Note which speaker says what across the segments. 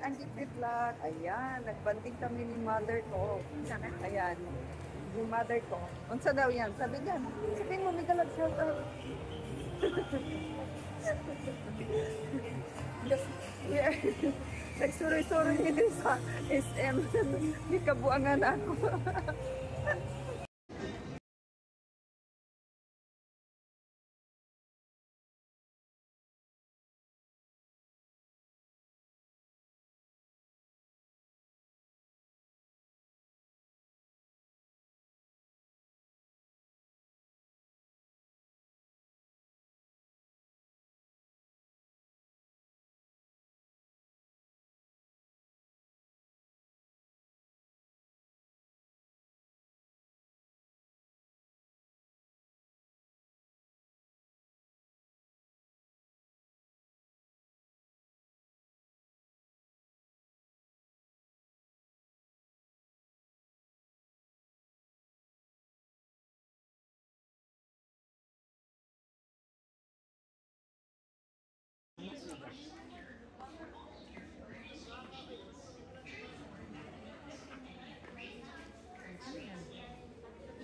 Speaker 1: ang lang. Ayan, nagbanding kami ni mother ko. Ayan, yung mother ko. Unsa daw yan? Sabi niya, sabihin mo, may galag shout out. Just, we are, nagsuroy-suroy dito sa SM. May kabuangan ako.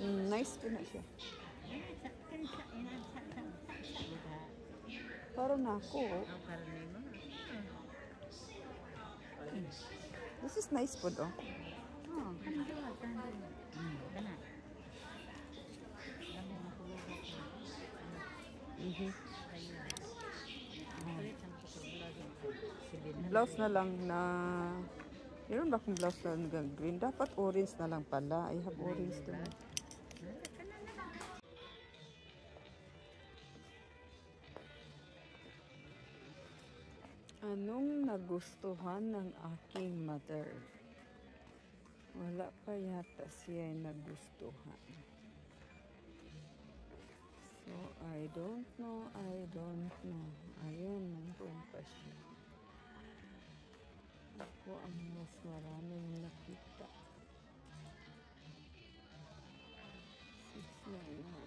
Speaker 1: Nice po na siya. Para na ako. This is nice po do. Blouse na lang na meron ba akong blouse na green? Dapat orange na lang pala. I have orange too. Anong nagustuhan ng aking mother? Wala pa yata siya nagustuhan. So, I don't know. Ayun, nandun pa siya. Ako ang mas maraming nakita. 699.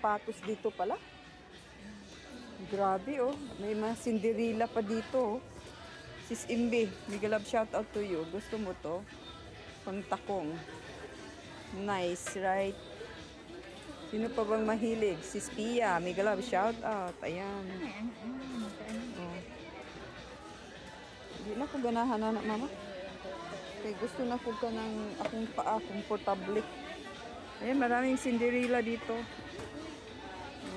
Speaker 1: Patos dito pala. Grabe oh. May mga Cinderella pa dito oh. Sis Imbe, mega love shout out to you. Gusto mo to? Pang takong. Nice, right? Sino pa bang mahilig? Sis Pia, mega love shout out. Ayan. Oh. Hindi na ko ganahan anak mama. Kaya gusto na ko ka ng akong paa, komportable. Ayan, maraming Cinderella dito.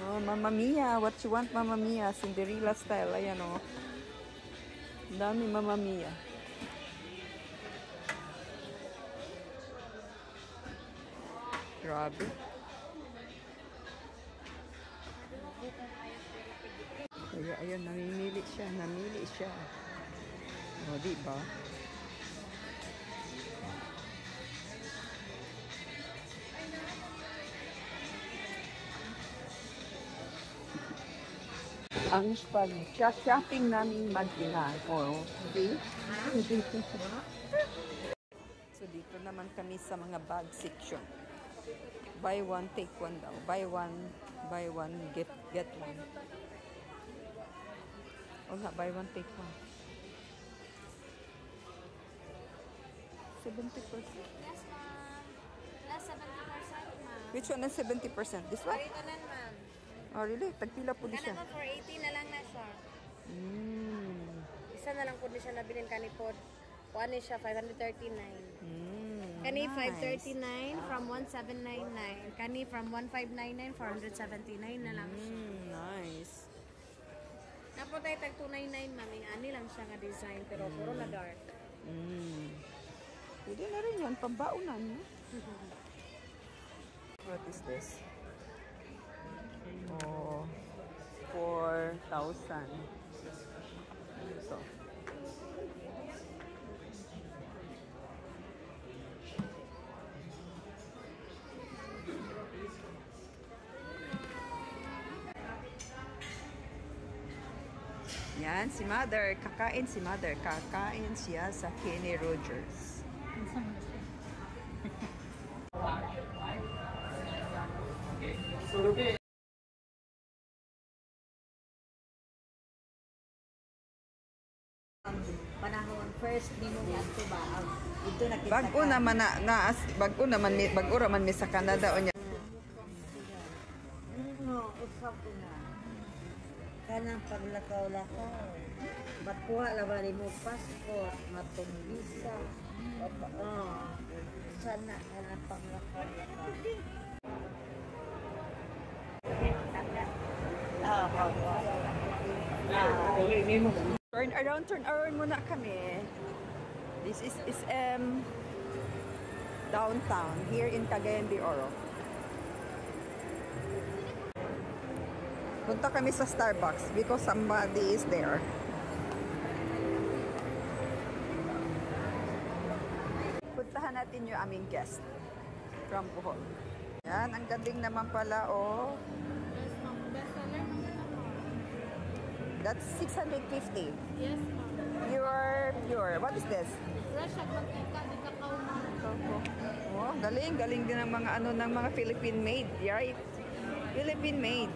Speaker 1: Oh, Mamma Mia. What you want, Mamma Mia? Cinderella style. Ayan, oh. Dami Mamma Mia. Grabe. Kaya, ayan, namimili siya. Namili siya. O, oh, diba? Ang pag-shopping namin mag-ina. Oh, okay? So, dito naman kami sa mga bag section. Buy one, take one daw. Buy one, get one. O nga, buy one, take one. 70%.
Speaker 2: Yes, ma'am. Plus 70%, ma'am.
Speaker 1: Which one is 70%? This one?
Speaker 2: Ito lang, ma'am.
Speaker 1: Oh, really? Tagpila po di siya?
Speaker 2: Kana mo, 480 na lang na siya. Isa na lang po di siya nabilin kanipod. Kuha ni siya, 539. Kani
Speaker 1: nice.
Speaker 2: 539 from 1799. Kani from 1599 479 na lang.
Speaker 1: Nice.
Speaker 2: Napo tayo tag 299 mami. Ani lang siya nga design pero puro na dark.
Speaker 1: Pwede na rin yan, pambaunan. No? What is this? Oh, 4,000. So. Yan, si Mother. Kakain si Mother. Kakain siya sa Kenny Rogers.
Speaker 3: Panahon first ni mo adto ba dito nakita
Speaker 1: Bago naman bago naman mi sa Canada o niya.
Speaker 3: no usap ko na kanang paglakaw-lakaw matkuha la ba mo passport matong visa sana kanang paglakaw-lakaw
Speaker 1: Turn around muna kami. This is SM downtown here in Cagayan de Oro. Punta kami sa Starbucks because somebody is there. Puntahan natin yung aming guest from Bohol. Yan, ang galing naman pala, oh. That's 650.
Speaker 2: Yes, ma'am.
Speaker 1: Pure. What is this?
Speaker 2: Fresh at mantika di kakao ma'am.
Speaker 1: Oh, galing din ng mga ng mga Philippine made, right? Philippine made.